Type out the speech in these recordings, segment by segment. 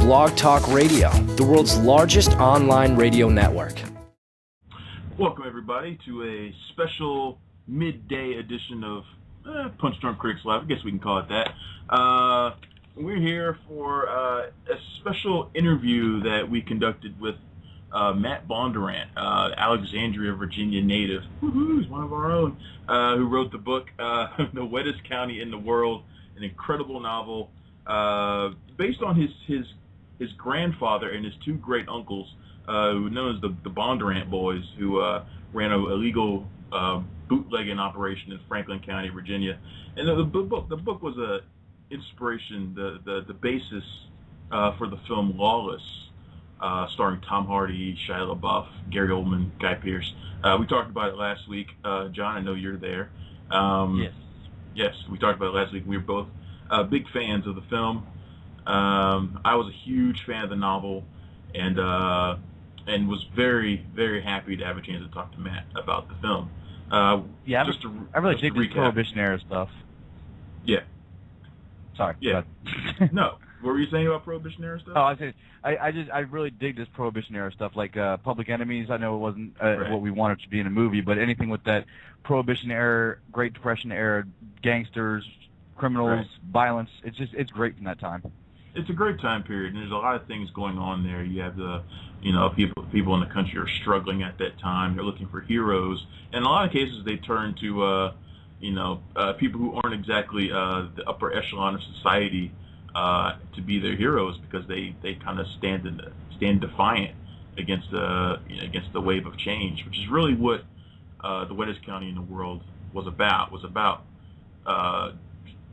Blog Talk Radio, the world's largest online radio network. Welcome, everybody, to a special midday edition of Punch Drunk Critics Live. I guess we can call it that. We're here for a special interview that we conducted with Matt Bondurant, Alexandria, Virginia native, who's one of our own, who wrote the book, The Wettest County in the World, an incredible novel based on his grandfather and his two great uncles, known as the Bondurant boys, who ran an illegal bootlegging operation in Franklin County, Virginia. And the book was a inspiration, the basis for the film Lawless, starring Tom Hardy, Shia LeBeouf, Gary Oldman, Guy Pearce. We talked about it last week. John, I know you're there. Yes, we talked about it last week. We were both big fans of the film. I was a huge fan of the novel, and was very, very happy to have a chance to talk to Matt about the film. I really dig this Prohibition era stuff. Yeah. Sorry. Yeah. No. What were you saying about Prohibition era stuff? Oh, I really dig this Prohibition era stuff, like Public Enemies. I know it wasn't what we wanted to be in a movie, but anything with that Prohibition era, Great Depression era, gangsters, criminals, violence, it's great from that time. It's a great time period, and there's a lot of things going on there. You have people in the country are struggling at that time. They're looking for heroes, and in a lot of cases they turn to people who aren't exactly the upper echelon of society to be their heroes, because they kind of stand defiant against the wave of change, which is really what the Wettest County in the World was about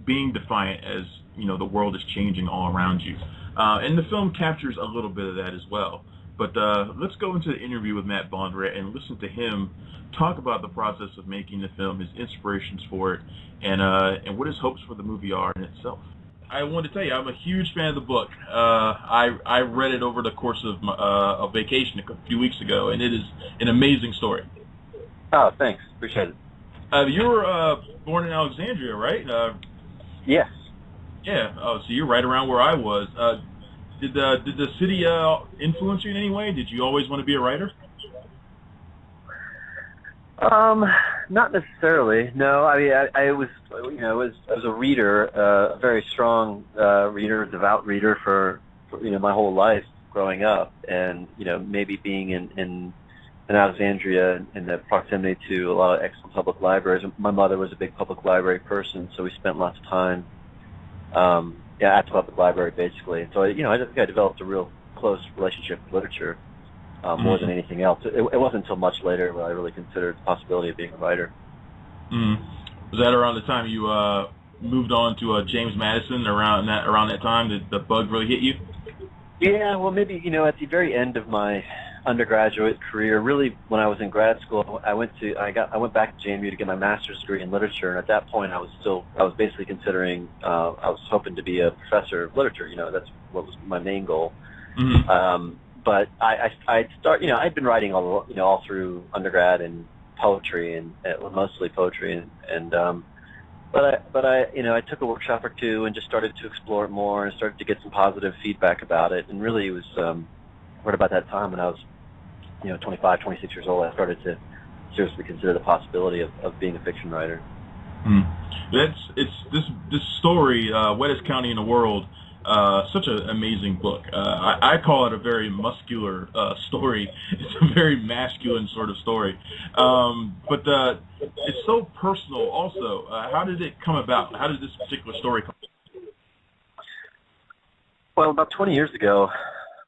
being defiant as the world is changing all around you. And the film captures a little bit of that as well. But let's go into the interview with Matt Bondurant and listen to him talk about the process of making the film, his inspirations for it, and what his hopes for the movie are in itself. I wanted to tell you, I'm a huge fan of the book. I read it over the course of a vacation a few weeks ago, and it is an amazing story. Oh, thanks. Appreciate it. You were born in Alexandria, right? Yes. Yeah. Oh, so you're right around where I was. Did the city influence you in any way? Did you always want to be a writer? Not necessarily. No. I mean, I was a reader, a very strong reader, devout reader for my whole life growing up, and maybe being in Alexandria in the proximity to a lot of excellent public libraries. My mother was a big public library person, so we spent lots of time at the public library, basically. So I think I developed a real close relationship with literature more than anything else. It wasn't until much later when I really considered the possibility of being a writer. Was that around the time you moved on to James Madison? Around that time, did the bug really hit you? Yeah, well, maybe at the very end of my undergraduate career, really when I was in grad school, I went back to JMU to get my master's degree in literature, and at that point I was basically considering I was hoping to be a professor of literature. That's what was my main goal. But I'd been writing all through undergrad, and poetry, and mostly poetry, but I took a workshop or two and just started to explore it more and started to get some positive feedback about it. And really it was right about that time when I was 25, 26 years old, I started to seriously consider the possibility of being a fiction writer. This story, Wettest County in the World, such an amazing book. I call it a very muscular story. It's a very masculine sort of story. But it's so personal also. How did it come about? How did this particular story come about? Well, about 20 years ago,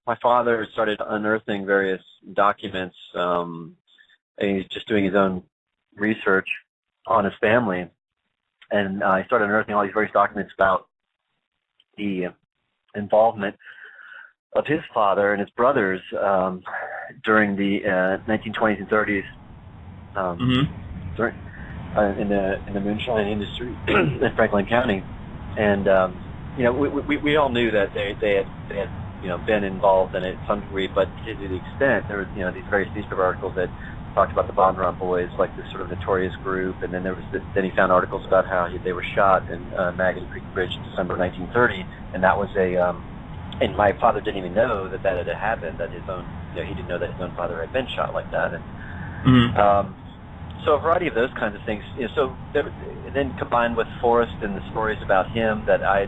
my father started unearthing various documents, and he's just doing his own research on his family. And he started unearthing all these various documents about the involvement of his father and his brothers during the 1920s and 30s in the moonshine industry in Franklin County. And we all knew that they had been involved in it to some degree, but to the extent there was these various newspaper articles that talked about the Bondurant boys, like this sort of notorious group, and then then he found articles about how they were shot in Maggie Creek Bridge in December 1930, and that was a and my father didn't even know that had happened. That his own, he didn't know that his own father had been shot like that. And so a variety of those kinds of things. So then combined with Forrest and the stories about him that I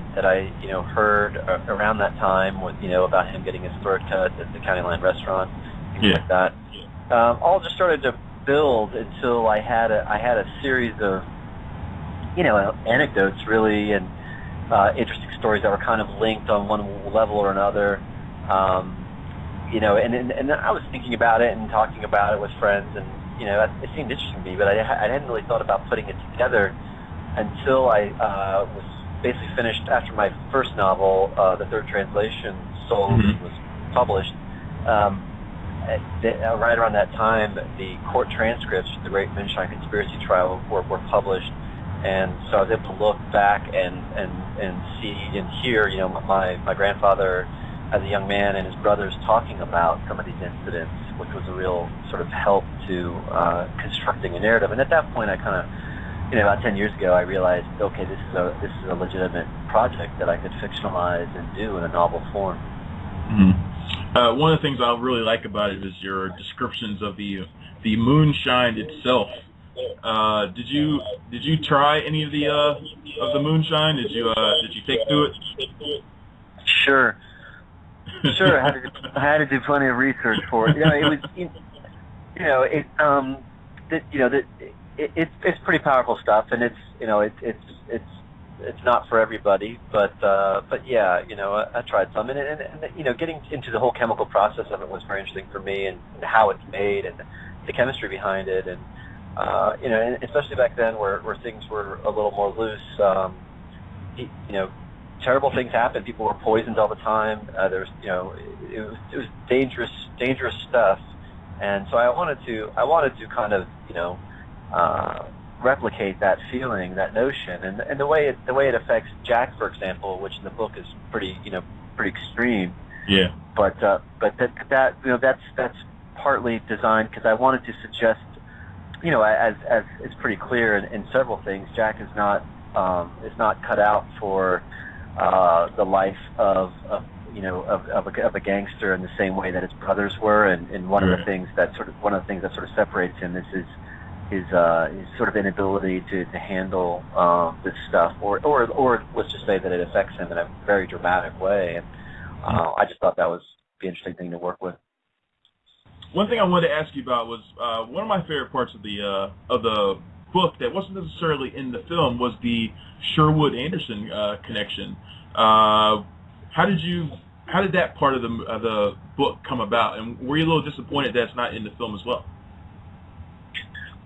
heard around that time, with about him getting his throat cut at the County Line restaurant, things like that. All just started to build until I had a series of anecdotes really, and interesting stories that were kind of linked on one level or another. And I was thinking about it and talking about it with friends, and it seemed interesting to me, but I hadn't really thought about putting it together until I was basically finished after my first novel, The Third Translation, Soul, was published. Right around that time, the court transcripts of the Great Moonshine Conspiracy Trial were published, and so I was able to look back and see and hear, my grandfather as a young man and his brothers talking about some of these incidents, which was a real sort of help to constructing a narrative. And at that point, I kind of, about 10 years ago, I realized, okay, this is a legitimate project that I could fictionalize and do in a novel form. One of the things I really like about it is your descriptions of the moonshine itself. Did you try any of the moonshine? Did you take to it? Sure. I had to do plenty of research for it. It's pretty powerful stuff, and it's not for everybody, but yeah, I tried some, and getting into the whole chemical process of it was very interesting for me, and how it's made, and the chemistry behind it, and and especially back then where things were a little more loose. Terrible things happened. People were poisoned all the time. It was dangerous stuff, and so I wanted to kind of replicate that feeling, that notion, and the way it affects Jack, for example, which in the book is pretty extreme. Yeah. But that's partly designed because I wanted to suggest, as it's pretty clear in several things, Jack is not cut out for the life of a gangster in the same way that his brothers were, and one of the things that sort of separates him is his sort of inability to handle this stuff, or let's just say that it affects him in a very dramatic way, and I just thought that was the interesting thing to work with. One thing I wanted to ask you about was one of my favorite parts of the book that wasn't necessarily in the film was the Sherwood Anderson connection. How did that part of the book come about, and were you a little disappointed that's not in the film as well?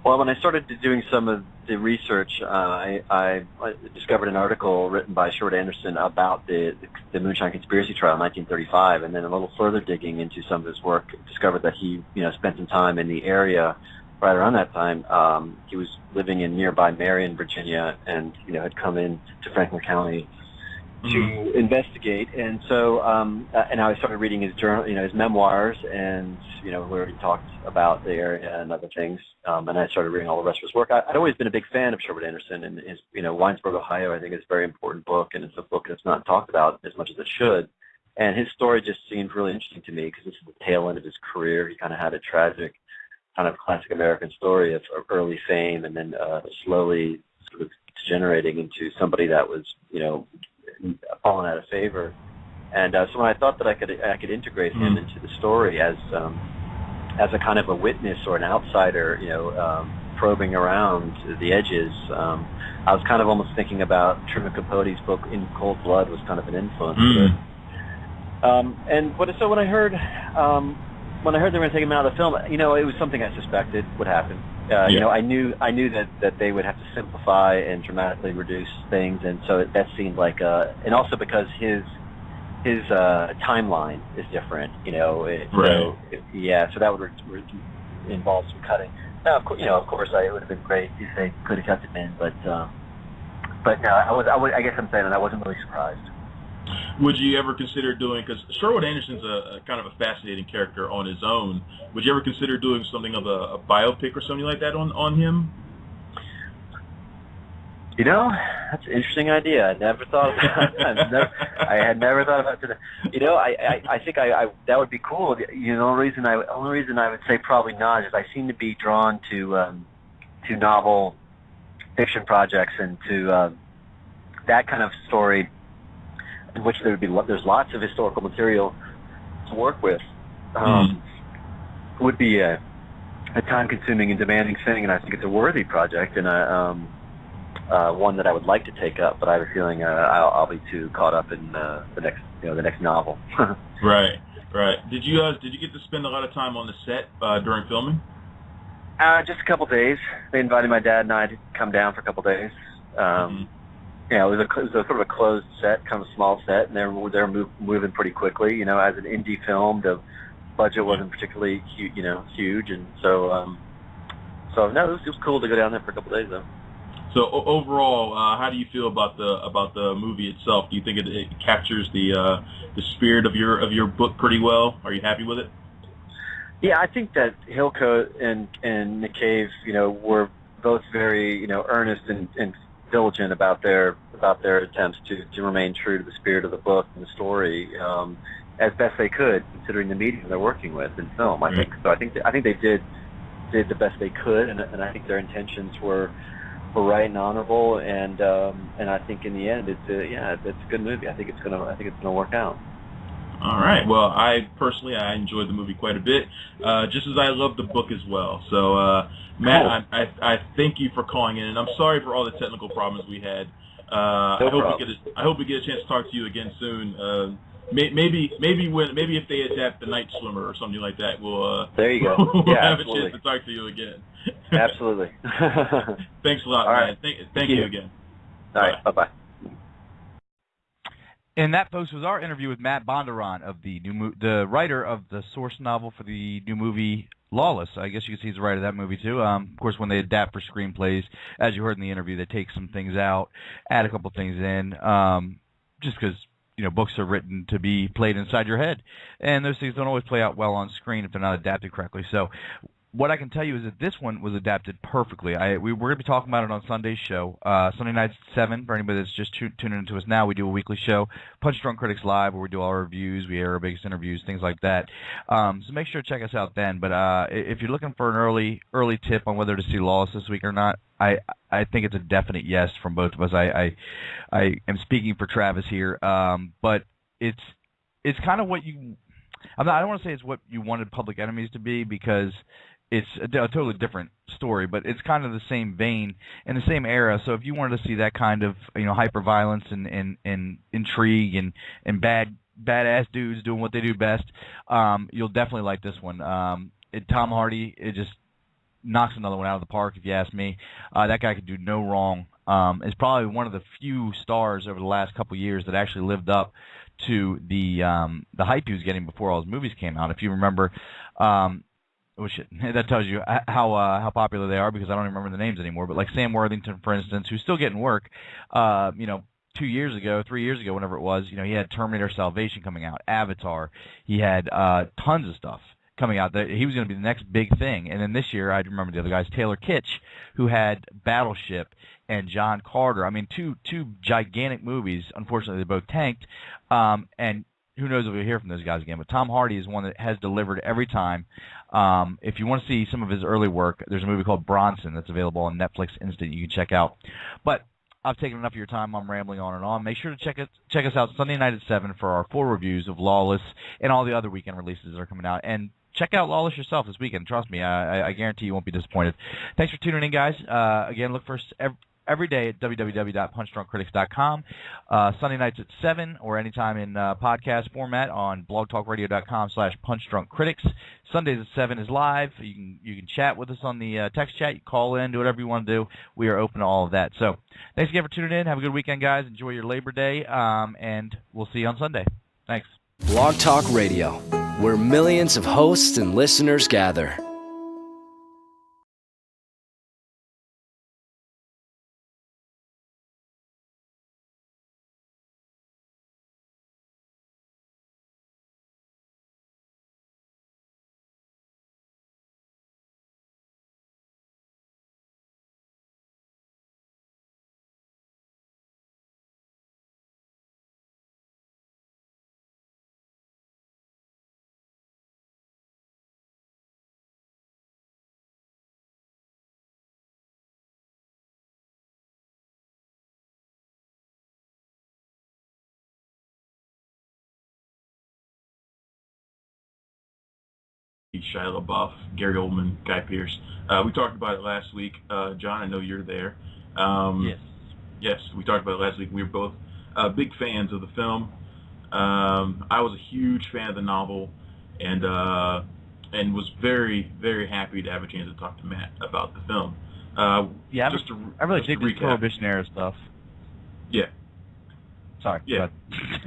Well, when I started doing some of the research, I discovered an article written by Sherwood Anderson about the Moonshine Conspiracy Trial in 1935, and then a little further digging into some of his work, discovered that he spent some time in the area right around that time. He was living in nearby Marion, Virginia, and had come in to Franklin County to investigate, and so and I started reading his journal, his memoirs, and where he talked about the area and other things, and I started reading all the rest of his work. I'd always been a big fan of Sherwood Anderson, and his Winesburg, Ohio, I think is a very important book, and it's a book that's not talked about as much as it should. And his story just seemed really interesting to me because this is the tail end of his career. He kind of had a tragic, kind of classic American story of early fame, and then slowly sort of degenerating into somebody that was fallen out of favor. And so when I thought that I could integrate him into the story as a kind of a witness or an outsider, probing around the edges, I was kind of almost thinking about Truman Capote's book In Cold Blood was kind of an influence. So when I heard they were going to take him out of the film, it was something I suspected would happen. I knew that they would have to simplify and dramatically reduce things, and so that seemed like and also because his timeline is different, so that would involve some cutting. Now, of course, it would have been great if they could have kept it in, but no, I guess I'm saying that I wasn't really surprised. Would you ever consider doing, because Sherwood Anderson's a kind of a fascinating character on his own, would you ever consider doing something of a biopic or something like that on him? You know, that's an interesting idea. I never thought about that. I had never thought about it. You know, I think I that would be cool. You know, the only reason I would say probably not is I seem to be drawn to novel fiction projects and to that kind of story in which there's lots of historical material to work with. Would be a time-consuming and demanding thing, and I think it's a worthy project, and one that I would like to take up. But I have a feeling I'll be too caught up in the next novel. Right. Did you get to spend a lot of time on the set during filming? Just a couple days. They invited my dad and I to come down for a couple days. Yeah, it was a sort of a closed set, kind of a small set, and they're moving pretty quickly. You know, as an indie film, the budget wasn't particularly huge, and so no, it was cool to go down there for a couple days though. So overall, how do you feel about the movie itself? Do you think it captures the spirit of your book pretty well? Are you happy with it? Yeah, I think that Hilco and Nick Cave, were both very earnest and diligent about their attempts to remain true to the spirit of the book and the story as best they could, considering the medium they're working with in film. I think so. I think they did the best they could, and I think their intentions were right and honorable, and I think in the end it's a good movie. I think it's gonna work out. All right. Well, I personally enjoyed the movie quite a bit, just as I love the book as well. So, Matt, cool. I thank you for calling in, and I'm sorry for all the technical problems we had. I hope we get a chance to talk to you again soon. Maybe if they adapt The Night Swimmer or something like that, we'll there you go. we'll have a chance to talk to you again. Absolutely. Thanks a lot, all man. Right. Thank you again. All right. Bye-bye. And that, folks, was our interview with Matt Bondurant, of the writer of the source novel for the new movie Lawless. I guess you could see he's the writer of that movie too. Of course, when they adapt for screenplays, as you heard in the interview, they take some things out, add a couple things in, just because books are written to be played inside your head, and those things don't always play out well on screen if they're not adapted correctly. So what I can tell you is that this one was adapted perfectly. We're going to be talking about it on Sunday's show, Sunday nights at 7. For anybody that's just tuning into us now, we do a weekly show, Punch Drunk Critics Live, where we do all our reviews, we air our biggest interviews, things like that. So make sure to check us out then. But if you're looking for an early tip on whether to see Lawless this week or not, I think it's a definite yes from both of us. I am speaking for Travis here, but it's kind of what you. I don't want to say it's what you wanted Public Enemies to be, because it's a totally different story, but it's kind of the same vein and the same era. So if you wanted to see that kind of hyper violence and intrigue and badass dudes doing what they do best, you'll definitely like this one. Tom Hardy, it just knocks another one out of the park, if you ask me. That guy could do no wrong. Is probably one of the few stars over the last couple of years that actually lived up to the hype he was getting before all his movies came out. If you remember. That tells you how popular they are, because I don't even remember the names anymore. But like Sam Worthington, for instance, who's still getting work, 2 years ago, 3 years ago, whenever it was, he had Terminator Salvation coming out, Avatar. He had tons of stuff coming out. He was going to be the next big thing. And then this year, I remember the other guys, Taylor Kitsch, who had Battleship, and John Carter. I mean, two gigantic movies. Unfortunately, they both tanked. And who knows if we'll hear from those guys again. But Tom Hardy is one that has delivered every time. If you want to see some of his early work, there's a movie called Bronson that's available on Netflix Instant you can check out. But I've taken enough of your time. I'm rambling on and on. Make sure to check us out Sunday night at 7 for our full reviews of Lawless and all the other weekend releases that are coming out. And check out Lawless yourself this weekend. Trust me, I guarantee you won't be disappointed. Thanks for tuning in, guys. Again, look for us every day at www.punchdrunkcritics.com. Sunday nights at 7, or anytime in podcast format on blogtalkradio.com/punchdrunkcritics. Sundays at 7 is live. You can chat with us on the text chat. You call in, do whatever you want to do. We are open to all of that. So thanks again for tuning in. Have a good weekend, guys. Enjoy your Labor Day, and we'll see you on Sunday. Thanks. Blog Talk Radio, where millions of hosts and listeners gather. Shia LeBeouf, Gary Oldman, Guy Pearce. We talked about it last week. John, I know you're there. Yes. Yes, we talked about it last week. We were both big fans of the film. I was a huge fan of the novel, and was very, very happy to have a chance to talk to Matt about the film. I really dig this recap. Prohibition era stuff. Yeah. Sorry. Yeah.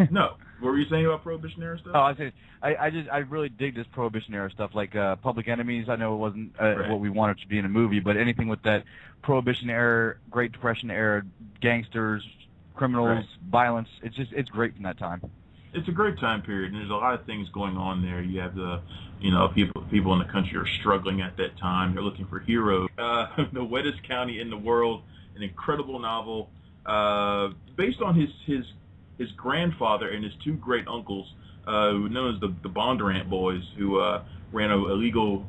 No. What were you saying about Prohibition era stuff? Oh, I really dig this Prohibition era stuff, like Public Enemies. I know it wasn't what we wanted to be in a movie, but anything with that Prohibition era, Great Depression era, gangsters, criminals, violence, it's great from that time. It's a great time period, and there's a lot of things going on there. You have people in the country are struggling at that time. They're looking for heroes. The Wettest County in the World, an incredible novel based on his grandfather and his two great uncles, known as the Bondurant boys, who ran an illegal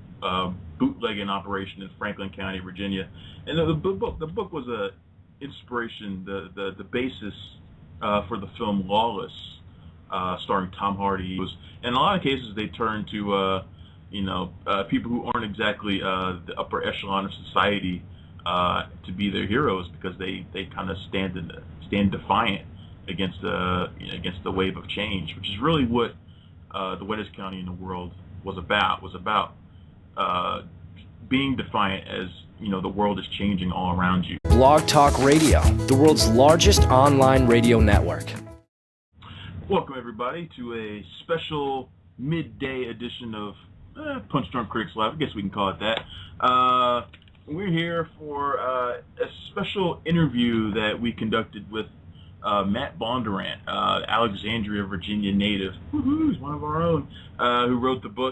bootlegging operation in Franklin County, Virginia. And the book was a inspiration, the basis for the film Lawless, starring Tom Hardy. In a lot of cases, they turn to people who aren't exactly the upper echelon of society to be their heroes, because they kind of stand defiant against the wave of change, which is really what the Wettest County in the World was about being defiant as the world is changing all around you. Blog Talk Radio, the world's largest online radio network. Welcome everybody to a special midday edition of Punch Drunk Critics Live. I guess we can call it that. We're here for a special interview that we conducted with Matt Bondurant, Alexandria, Virginia native, who's one of our own, who wrote the book